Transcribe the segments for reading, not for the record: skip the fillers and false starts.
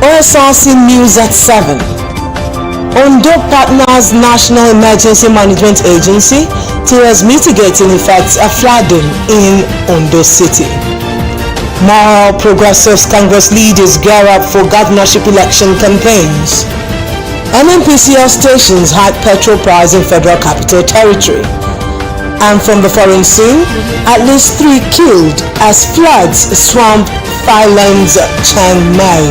Osrc News at 7. Ondo partners National Emergency Management Agency towards mitigating effects of flooding in Ondo City. More Progressives Congress leaders gear up for governorship election campaigns. NNPCL stations hike petrol price in Federal Capital Territory. And from the foreign scene, at least 3 killed as floods swamp Thailand's Chiang Mai.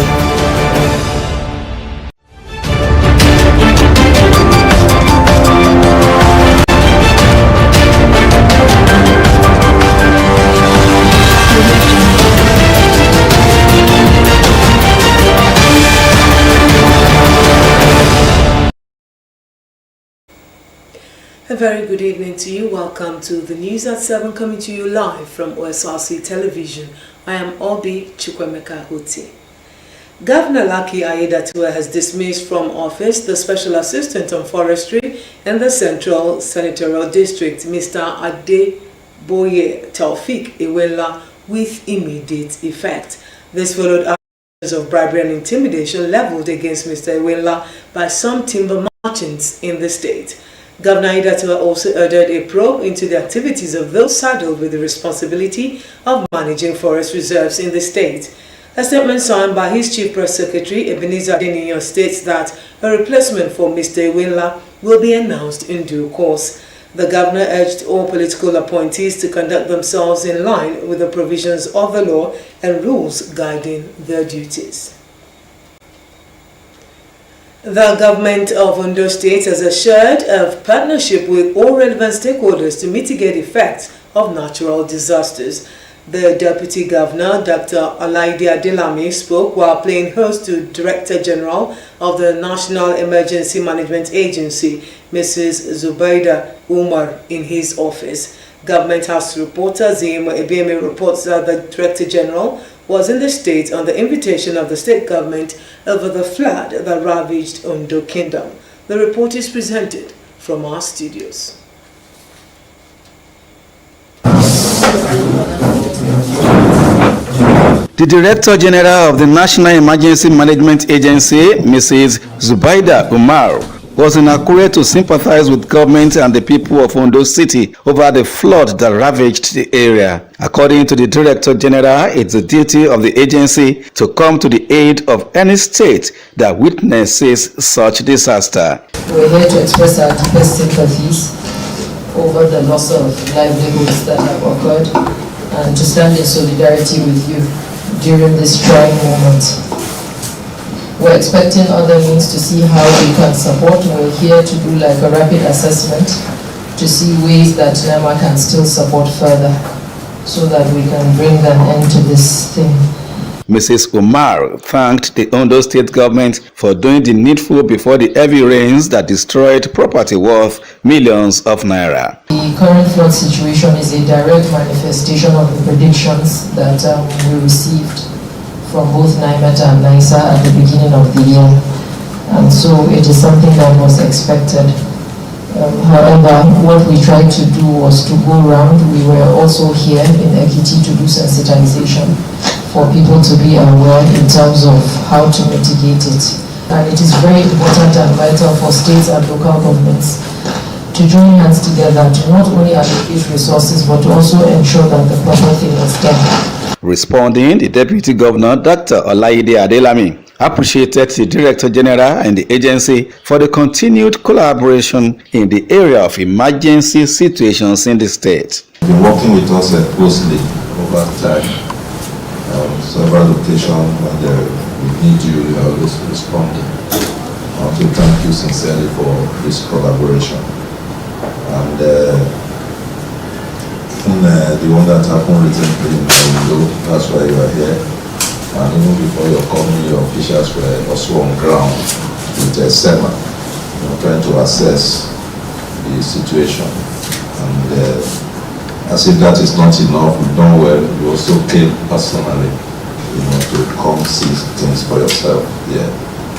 A very good evening to you. Welcome to the News at 7 coming to you live from Osrc Television. I am Obi Chukwemeka Oti. Governor Lucky Aiyedatiwa has dismissed from office the Special Assistant on Forestry in the Central Senatorial District, Mr. Adeboye Taufik Iwela, with immediate effect. This followed actions of bribery and intimidation leveled against Mr. Iwela by some timber merchants in the state. Governor Aiyedatiwa also ordered a probe into the activities of those saddled with the responsibility of managing forest reserves in the state. A statement signed by his Chief Press Secretary, Ebenezer Adeniyi, states that a replacement for Mr. Iwela will be announced in due course. The governor urged all political appointees to conduct themselves in line with the provisions of the law and rules guiding their duties. The government of Ondo State has assured of partnership with all relevant stakeholders to mitigate effects of natural disasters. The Deputy Governor, Dr. Olaide Adelami, spoke while playing host to Director General of the National Emergency Management Agency, Mrs. Zubaida Umar, in his office. Government House reporter Zim Ebieme reports that the Director General was in the state on the invitation of the state government over the flood that ravaged Ondo Kingdom. The report is presented from our studios. The Director General of the National Emergency Management Agency, Mrs. Zubaida Umar, was in Akure to sympathize with government and the people of Ondo City over the flood that ravaged the area. According to the Director General, it's the duty of the agency to come to the aid of any state that witnesses such disaster. We're here to express our deepest sympathies over the loss of livelihoods that have occurred and to stand in solidarity with you during this trying moment. We're expecting other means to see how we can support. We're here to do like a rapid assessment to see ways that NEMA can still support further so that we can bring an end to this thing. Mrs. Umar thanked the Ondo State government for doing the needful before the heavy rains that destroyed property worth millions of naira. The current flood situation is a direct manifestation of the predictions that we received from both NIMET and NISA at the beginning of the year. And so it is something that was expected. However, what we tried to do was to go around. We were also here in Ekiti to do sensitization for people to be aware in terms of how to mitigate it. And it is very important and vital for states and local governments to join hands together to not only allocate resources but to also ensure that the proper thing is done. Responding, the Deputy Governor, Dr. Olaide Adelami, appreciated the Director General and the agency for the continued collaboration in the area of emergency situations in the state. You've been working with us closely over time. Several occasions when we need you, you are always responding. I want to thank you sincerely for this collaboration. And the one that happened recently in Ondo, that's why you are here. And even before your coming, your officials were also on ground with a SEMA, trying to assess the situation. And as if that is not enough, we've done well. You also came personally, to come see things for yourself. Yeah.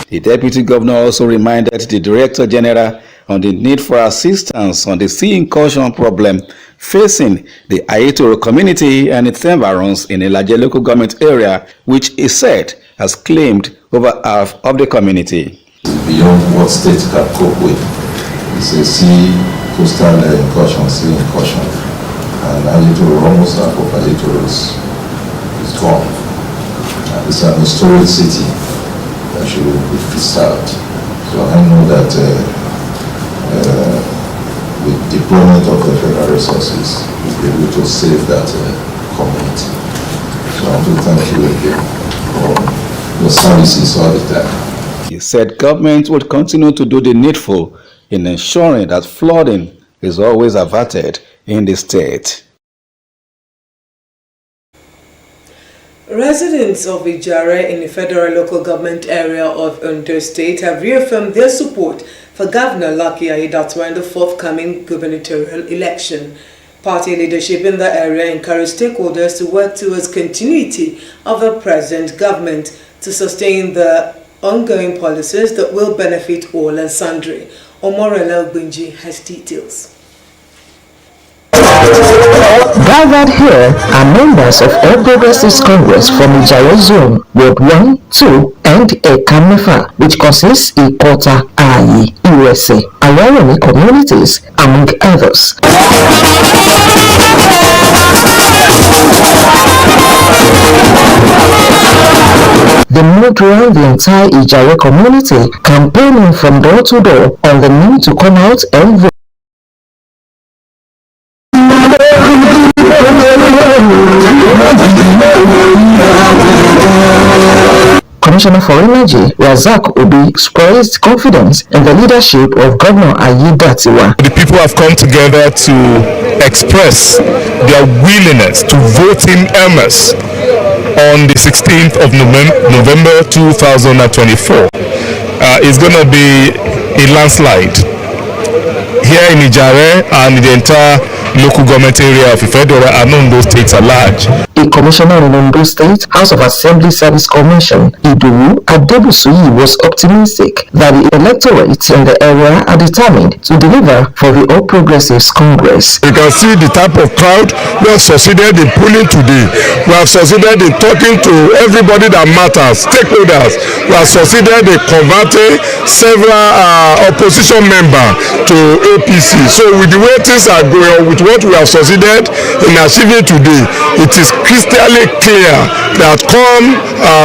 The Deputy Governor also reminded the Director General on the need for assistance on the sea incursion problem facing the Ayetoro community and its environs in a larger local government area, which he said has claimed over half of the community. Beyond what states can cope with. It's a sea coastal incursion, sea incursion. And Ayetoro, almost half of Ayetoro is gone. And it's an historic city that should be preserved. So I know that with deployment of the federal resources, we'll be able to save that community. So I want to thank you again for your services all the time. He said government would continue to do the needful in ensuring that flooding is always averted in the state. Residents of Ijare in the federal local government area of Ondo State have reaffirmed their support for Governor Lucky Aiyedatiwa in the forthcoming gubernatorial election. Party leadership in the area encouraged stakeholders to work towards continuity of the present government to sustain the ongoing policies that will benefit all and sundry. Omorela Ogunji has details. Gathered here are members of All Progressives Congress from Ijare Zone, Ward 1, 2, and Ekamefa, which consists Ikota, Ayi, USA, Awaroni communities, among others. They moved around the entire Ijare community, campaigning from door to door on the need to come out and vote. Commissioner for Energy, Razak Obi, expressed confidence in the leadership of Governor Aiyedatiwa. The people have come together to express their willingness to vote in earnest on the 16th of November 2024. It's going to be a landslide here in Ijare and in the entire local government area of Ifedora and Ondo states at large. A commissioner in Ondo State House of Assembly Service Commission, Idowu Adebusuyi, was optimistic that the electorate in the area are determined to deliver for the All Progressives Congress. You can see the type of crowd we have succeeded in pulling today. We have succeeded in talking to everybody that matters, stakeholders. We have succeeded in converting several opposition members to APC. So with the way things are going on, with what we have succeeded in achieving today, it is crystal clear that come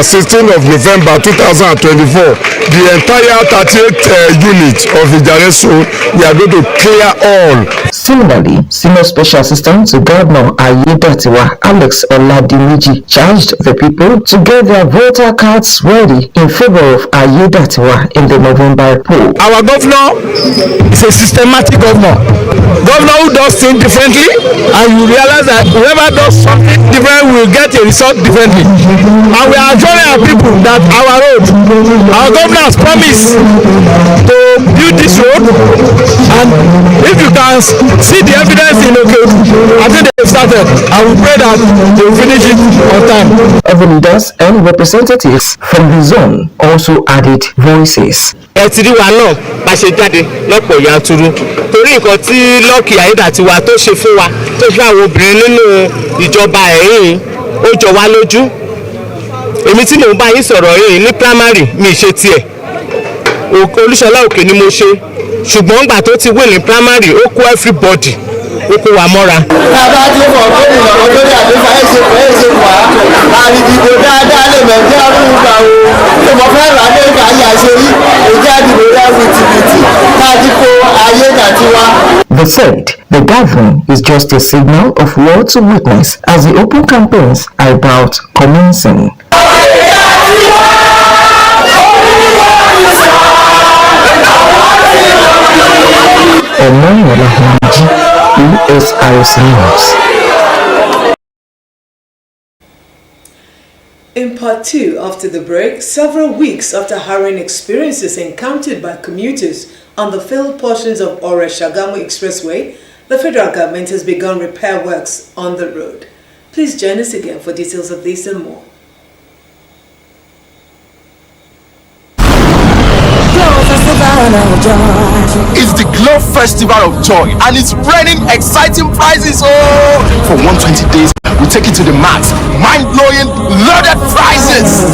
16th of November 2024, the entire 38 units of Ijare Zone, we are going to clear all. Similarly, Senior Special Assistant to Governor Aiyedatiwa, Alex Oladimiji, charged the people to get their voter cards ready in favor of Aiyedatiwa in the November poll. Our governor is a systematic governor. Governor who does things differently, and you realize that whoever does something different will get a result differently. And we are assuring our people that our governor has promised to build this road, and if you can see the evidence in I think they've started, and we pray that they will finish it on time. Other leaders and representatives from the zone also added voices. Ẹtìrí wa náà bá ṣe jáde lọ́pọ̀ yanturu torí nǹkan tí Lucky Aiyedatiwa tó ṣe fún wa tó fi àwọn obìnrin nínú ìjọba ẹ̀yìn ó jọ wá lójú. Èmi tí mò ń bá yín sọ̀rọ̀ yìí ní primary mi ṣe tiẹ̀ Olúṣọlá Òkè ni mo ṣe ṣùgbọ́n ìgbà tó ti win ní primary ó kó everybody ó kó wa mọ́ra. Bàbá tí mo kọ́ ìmọ̀ lórí àdúrà ẹ̀ṣẹ̀ wá àrídìbò dáadáa lè mẹ́jẹ́ ọdún gbà o. Ṣé mo fẹ́ rà ní ìgbà yà ṣe rí ìjà ìdìbò rẹ̀ wìtìwìtì láti kó Aiyedatiwa. They said the gathering is just a signal of what to witness as the open campaigns are about commencing. Osrc News. In part 2, after the break, several weeks after harrowing experiences encountered by commuters on the failed portions of Ore-Shagamu Expressway, the federal government has begun repair works on the road. Please join us again for details of this and more. It's the Glow Festival of Joy and it's raining exciting prizes for 120 days with will take it to the max. Mind-blowing, loaded prizes.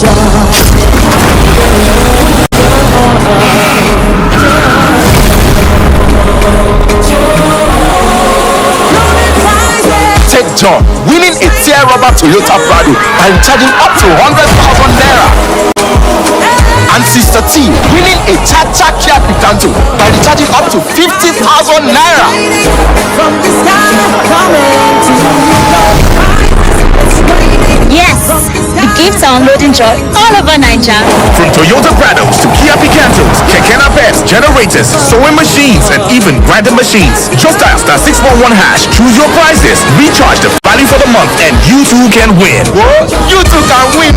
Take John winning a tear rubber Toyota Prado by recharging up to 100,000 naira. And Sister T winning a Cha-Cha Kia Picanto by recharging up to 50,000 naira. From the sky coming to yes, the gifts are unloading joy all over Nigeria. From Toyota Prados to Kia Picantos, Keke Napep, generators, sewing machines, and even grinding machines. Just dial *611#. Choose your prizes, recharge the value for the month, and you too can win. Whoa, you too can win,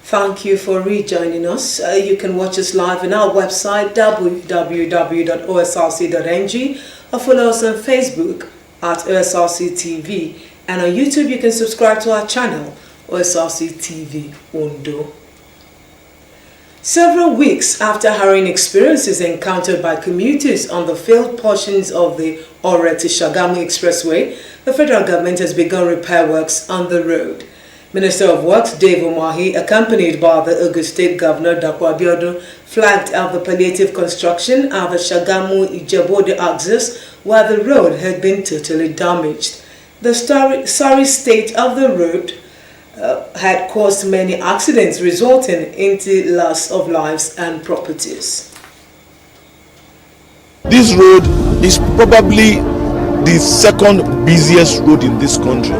Thank you for rejoining us. You can watch us live on our website www.osrc.ng or follow us on Facebook at Osrc TV, and on YouTube you can subscribe to our channel Osrc TV Ondo. Several weeks after harrowing experiences encountered by commuters on the failed portions of the Osrc to Shagamu Expressway, the federal government has begun repair works on the road. Minister of Works Dave Umahi, accompanied by the Ogun State Governor Dapo Abiodun, flagged out the palliative construction at the Shagamu-Ijebode axis where the road had been totally damaged. The sorry state of the road had caused many accidents, resulting in the loss of lives and properties. This road is probably the second busiest road in this country,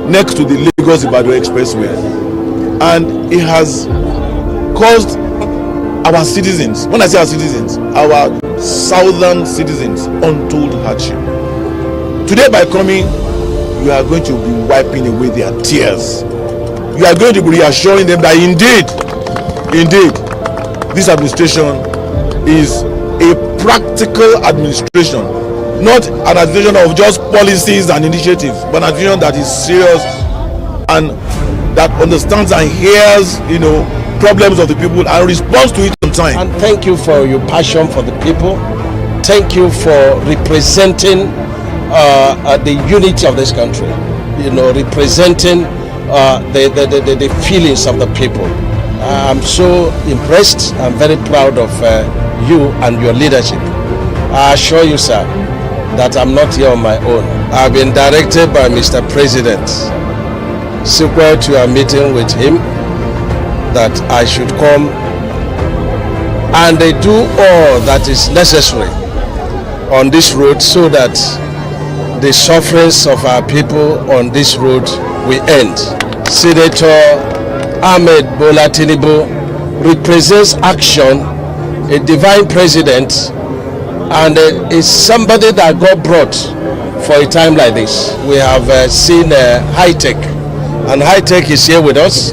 next to the Lagos-Ibadan Expressway, and it has caused our citizens, when I say our citizens, our southern citizens, untold hardship. Today, by coming, you are going to be wiping away their tears. You are going to be reassuring them that indeed, this administration is a practical administration, not an administration of just policies and initiatives, but an administration that is serious and that understands and hears, problems of the people and responds to it on time. And thank you for your passion for the people. Thank you for representing the unity of this country. Representing the feelings of the people. I'm so impressed. I'm very proud of you and your leadership. I assure you, sir, that I'm not here on my own. I've been directed by Mr. President, subsequent to a meeting with him, that I should come and they do all that is necessary on this road so that the sufferings of our people on this road will end. Senator Ahmed Bola Tinubu represents action, a divine president, and is somebody that God brought for a time like this. We have seen High Tech, and High Tech is here with us.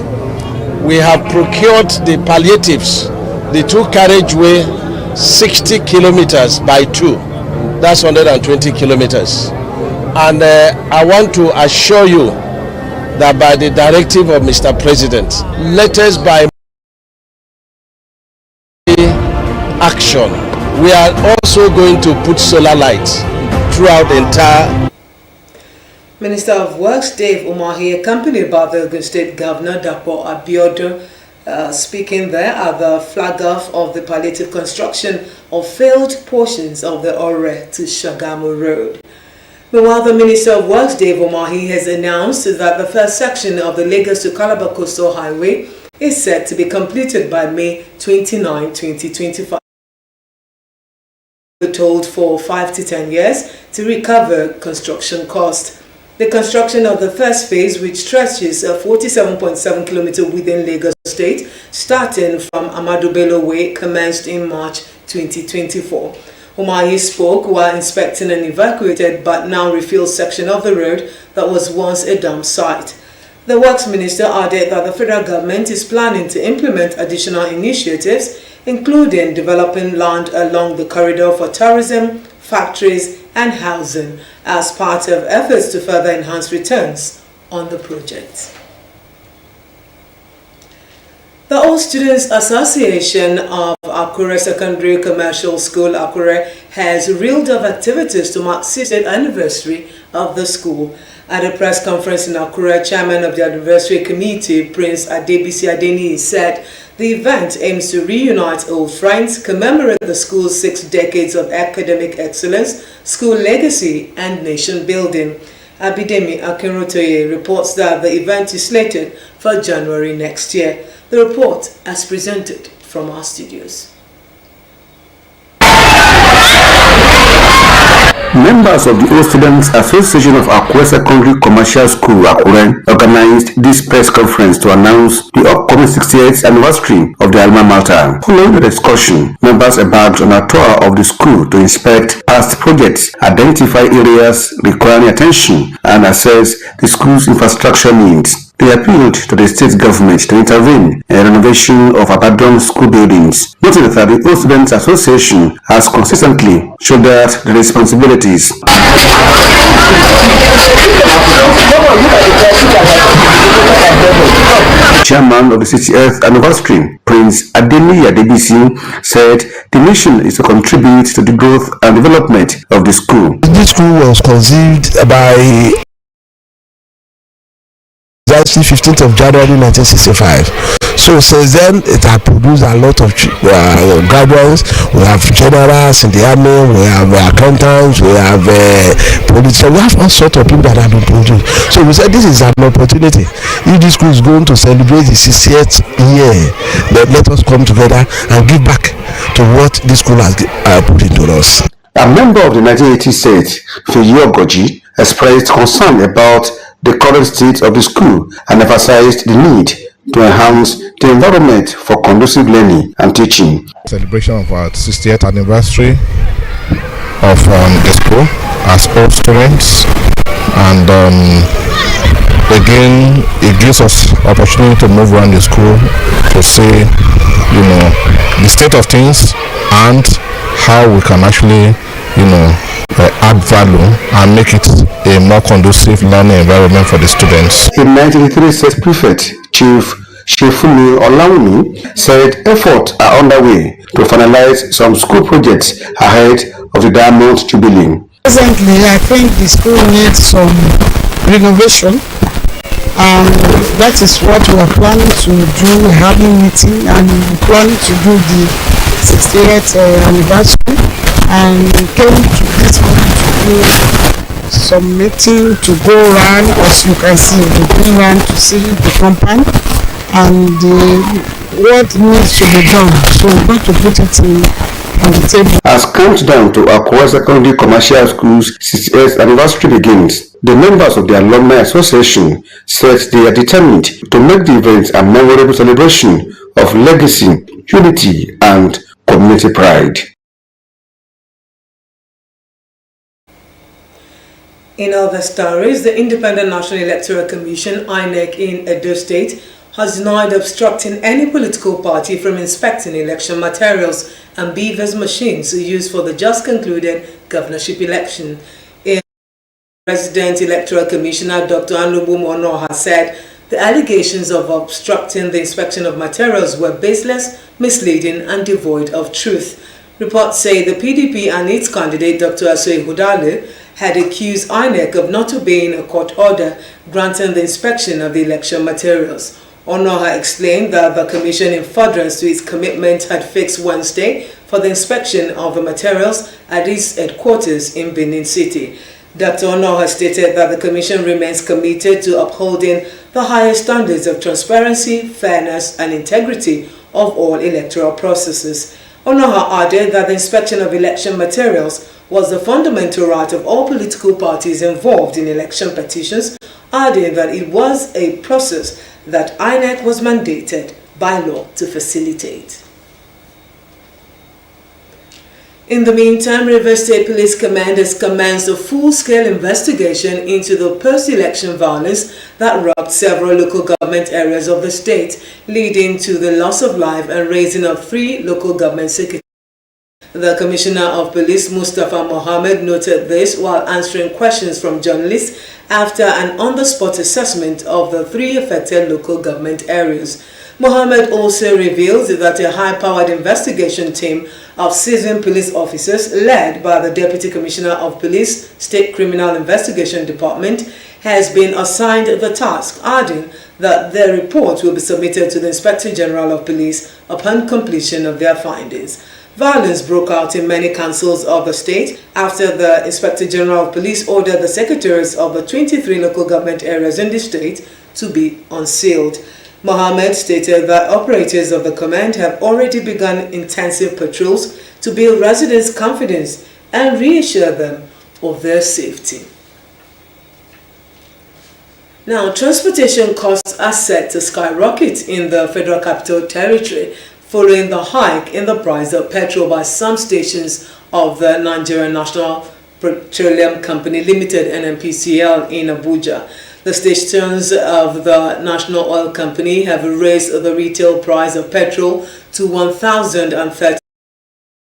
We have procured the palliatives, the two carriageway, 60 kilometers by 2. That's 120 kilometers. And I want to assure you that by the directive of Mr. President, let us by action, we are also going to put solar lights throughout the entire. Minister of Works Dave Umahi, accompanied by the Ogun State Governor Dapo Abiodun, speaking there at the flag-off of the palliative construction of failed portions of the Osrc to Shagamu Road. Meanwhile, the Minister of Works Dave Umahi has announced that the first section of the Lagos to Calabar Coastal Highway is set to be completed by May 29, 2025. Told for 5 to 10 years to recover construction cost. The construction of the first phase, which stretches 47.7 kilometers within Lagos State, starting from Amadu Bello Way, commenced in March 2024. Umahi spoke while inspecting an evacuated but now refilled section of the road that was once a dump site. The Works Minister added that the federal government is planning to implement additional initiatives including developing land along the corridor for tourism, factories and housing as part of efforts to further enhance returns on the project. The All Students Association of Akure Secondary Commercial School, Akure, has reeled off activities to mark 60th anniversary of the school. At a press conference in Akure, Chairman of the Anniversary Committee, Prince Adebisi Adeni, said the event aims to reunite old friends, commemorate the school's 6 decades of academic excellence, school legacy, and nation building. Abidemi Akinrotoye reports that the event is slated for January next year. The report as presented from our studios. Members of the All Students Association of Akure Secondary Commercial School, Akure, organized this press conference to announce the upcoming 68th anniversary of the alma mater. Following the discussion, members embarked on a tour of the school to inspect past projects, identify areas requiring attention, and assess the school's infrastructure needs. They appealed to the state government to intervene in the renovation of abandoned school buildings, noting that the All Students Association has consistently shouldered the responsibilities. Chairman of the 60th anniversary, Prince Adeni Adebisi, said the mission is to contribute to the growth and development of the school. This school was conceived by 15th of January 1965. So since then, it has produced a lot of graduates. We have generals in the army, we have accountants, we have police, we have all sorts of people that have been produced. So we said this is an opportunity. If this school is going to celebrate the 60th year, then let us come together and give back to what this school has put into us. A member of the 1980 state, Feyi Ogoji, expressed concern about the current state of the school and emphasized the need to enhance the environment for conducive learning and teaching. Celebration of our 60th anniversary of the school as all students, and again it gives us opportunity to move around the school to see, the state of things and how we can actually, add value and make it a more conducive learning environment for the students. In 1983 state prefect, Chief Shefumi Olawumi, said efforts are underway to finalize some school projects ahead of the Diamond Jubilee. Presently, I think the school needs some renovation, and that is what we are planning to do. We're having a meeting and we're planning to do the 60th anniversary, and we came to this morning to do some meeting to go around. As you can see, we're going around to see the compound and what needs to be done. So we're going to put it on the table. As countdown to Akure Secondary Commercial School's 60th anniversary begins, the members of the Alumni Association said they are determined to make the event a memorable celebration of legacy, unity, and community pride. In other stories, the Independent National Electoral Commission, INEC, in Edo State has denied obstructing any political party from inspecting election materials and beavers machines used for the just concluded governorship election. President Electoral Commissioner Dr. Anubu Monoha said the allegations of obstructing the inspection of materials were baseless, misleading, and devoid of truth. Reports say the PDP and its candidate Dr. Asoy Hudale had accused INEC of not obeying a court order granting the inspection of the election materials. Onoha explained that the commission, in furtherance to its commitment, had fixed Wednesday for the inspection of the materials at its headquarters in Benin City. Dr. Onoha stated that the commission remains committed to upholding the highest standards of transparency, fairness, and integrity of all electoral processes. Onoha added that the inspection of election materials was the fundamental right of all political parties involved in election petitions, adding that it was a process that INEC was mandated by law to facilitate. In the meantime, Rivers State Police Command has commenced a full-scale investigation into the post-election violence that rocked several local government areas of the state, leading to the loss of life and raising of 3 local government secretaries. The Commissioner of Police, Mustafa Mohammed, noted this while answering questions from journalists after an on-the-spot assessment of the 3 affected local government areas. Mohammed also revealed that a high-powered investigation team of seasoned police officers led by the Deputy Commissioner of Police, State Criminal Investigation Department, has been assigned the task, adding that their report will be submitted to the Inspector General of Police upon completion of their findings. Violence broke out in many councils of the state after the Inspector General of Police ordered the secretaries of the 23 local government areas in the state to be unsealed. Mohammed stated that operators of the command have already begun intensive patrols to build residents' confidence and reassure them of their safety. Now, transportation costs are set to skyrocket in the Federal Capital Territory following the hike in the price of petrol by some stations of the Nigerian National Petroleum Company Limited (NNPCL) in Abuja. The stations of the National Oil Company have raised the retail price of petrol to 1,030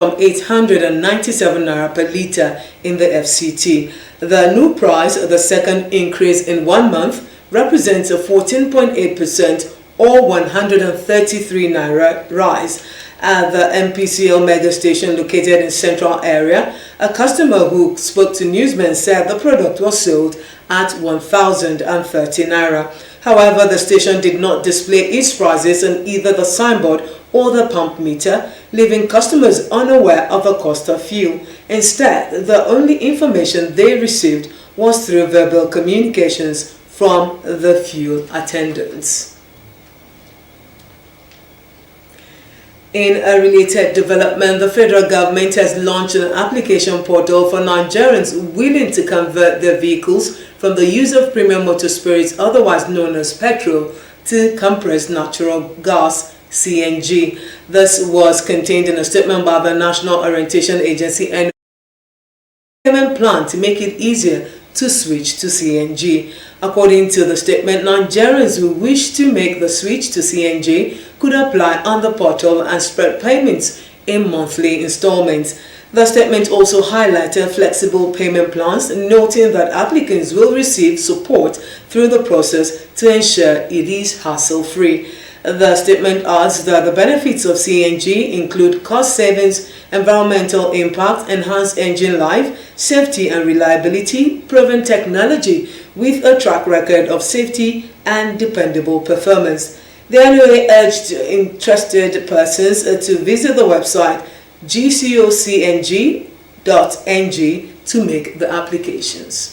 from 897 naira per litre in the FCT. The new price, the second increase in 1 month, represents a 14.8% or 133 naira rise. At the NPCL mega station located in central area, a customer who spoke to newsmen said the product was sold at 1,030 naira. However, the station did not display its prices on either the signboard or the pump meter, leaving customers unaware of the cost of fuel. Instead, the only information they received was through verbal communications from the fuel attendants. In a related development, the federal government has launched an application portal for Nigerians willing to convert their vehicles from the use of premium motor spirits, otherwise known as petrol, to compressed natural gas, CNG. This was contained in a statement by the National Orientation Agency and payment plan to make it easier to switch to CNG. According to the statement, Nigerians who wish to make the switch to CNG could apply on the portal and spread payments in monthly installments. The statement also highlighted flexible payment plans, noting that applicants will receive support through the process to ensure it is hassle-free. The statement adds that the benefits of CNG include cost savings, environmental impact, enhanced engine life, safety and reliability, proven technology with a track record of safety and dependable performance. They annually urged interested persons to visit the website gcocng.ng to make the applications.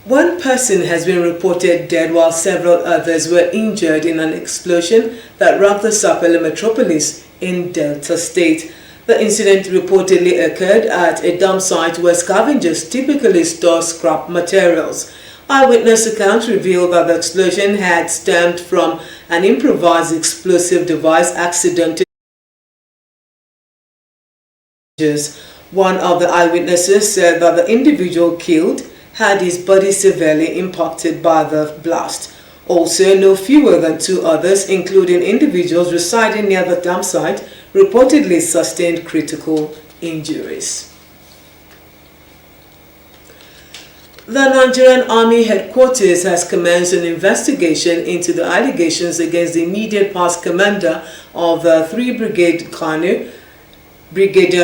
One person has been reported dead while several others were injured in an explosion that rocked the Sapele metropolis in Delta State. The incident reportedly occurred at a dump site where scavengers typically store scrap materials. Eyewitness accounts revealed that the explosion had stemmed from an improvised explosive device accident. One of the eyewitnesses said that the individual killed had his body severely impacted by the blast. Also, no fewer than 2 others, including individuals residing near the dump site, reportedly sustained critical injuries. The Nigerian Army Headquarters has commenced an investigation into the allegations against the immediate past commander of the 3 Brigade Kanu, Brigadier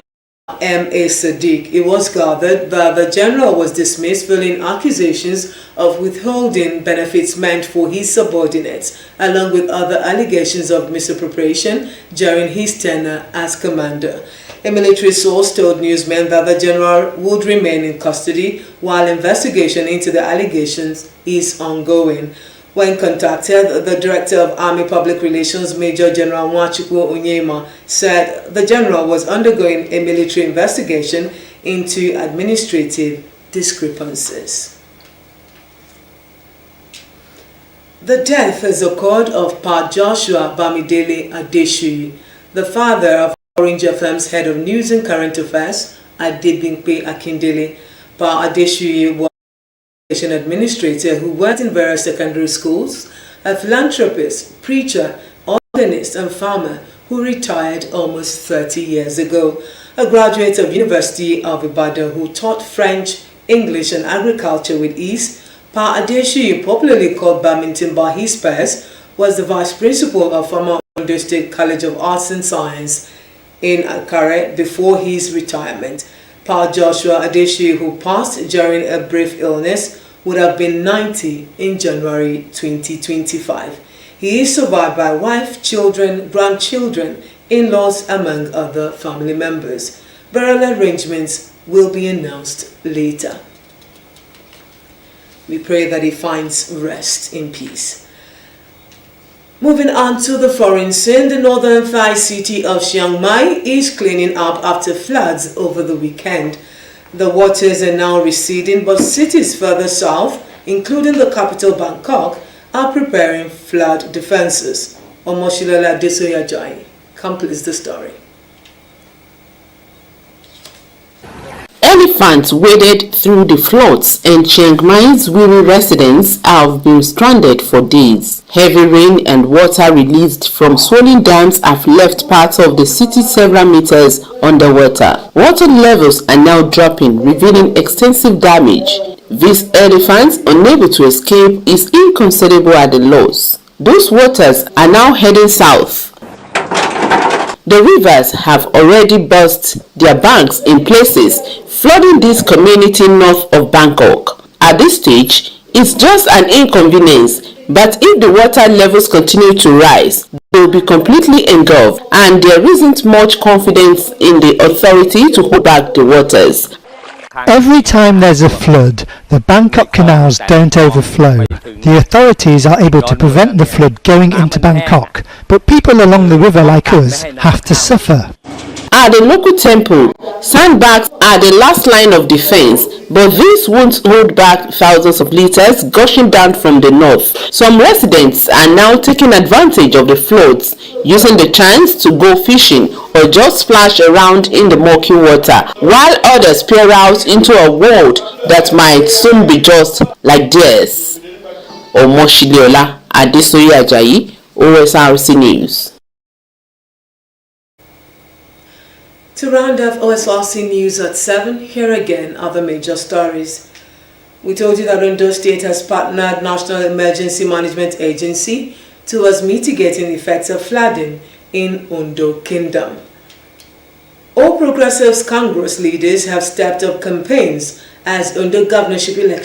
M.A. Sadiq. It was gathered that the general was dismissed following accusations of withholding benefits meant for his subordinates, along with other allegations of misappropriation during his tenure as commander. A military source told newsmen that the general would remain in custody while investigation into the allegations is ongoing. When contacted, the Director of Army Public Relations, Major General Nwachukwu Onyema, said the general was undergoing a military investigation into administrative discrepancies. The death has occurred of Pa Joshua Bamidele Adeshuyi, the father of Orange FM's head of news and current affairs, Adebimpe Akindele, Pa Adeshuyi was an administrator who worked in various secondary schools, a philanthropist, preacher, organist and farmer who retired almost 30 years ago. A graduate of University of Ibadan who taught French, English and agriculture with ease, Pa Adeshuyi, popularly called Badminton by his peers, was the vice principal of former Ondo State College of Arts and Science in Akare before his retirement. Pa Joshua Adeshuyi, who passed during a brief illness, would have been 90 in January 2025. He is survived by wife, children, grandchildren, in-laws, among other family members. Burial arrangements will be announced later. We pray that he finds rest in peace. Moving on to the foreign scene, the northern Thai city of Chiang Mai is cleaning up after floods over the weekend. The waters are now receding, but cities further south, including the capital Bangkok, are preparing flood defenses. Omoshilala Desoyajai completes the story. Elephants waded through the floods and Chiang Mai's weary residents have been stranded for days. Heavy rain and water released from swollen dams have left parts of the city several meters underwater. Water levels are now dropping, revealing extensive damage. These elephants, unable to escape, is inconsolable at the loss. Those waters are now heading south. The rivers have already burst their banks in places, flooding this community north of Bangkok. At this stage, it's just an inconvenience, but if the water levels continue to rise, they will be completely engulfed, and there isn't much confidence in the authority to hold back the waters. Every time there's a flood, the Bangkok canals don't overflow. The authorities are able to prevent the flood going into Bangkok, but people along the river like us have to suffer. At the local temple, sandbags are the last line of defense, but this won't hold back thousands of liters gushing down from the north. Some residents are now taking advantage of the floods, using the chance to go fishing or just splash around in the murky water, while others peer out into a world that might soon be just like theirs. Omoshiliola Adesoye Ajayi, Osrc News. To round off Osrc News at 7, here again are the major stories. We told you that Ondo State has partnered National Emergency Management Agency towards mitigating the effects of flooding in Ondo Kingdom. All Progressives Congress leaders have stepped up campaigns as Ondo governorship election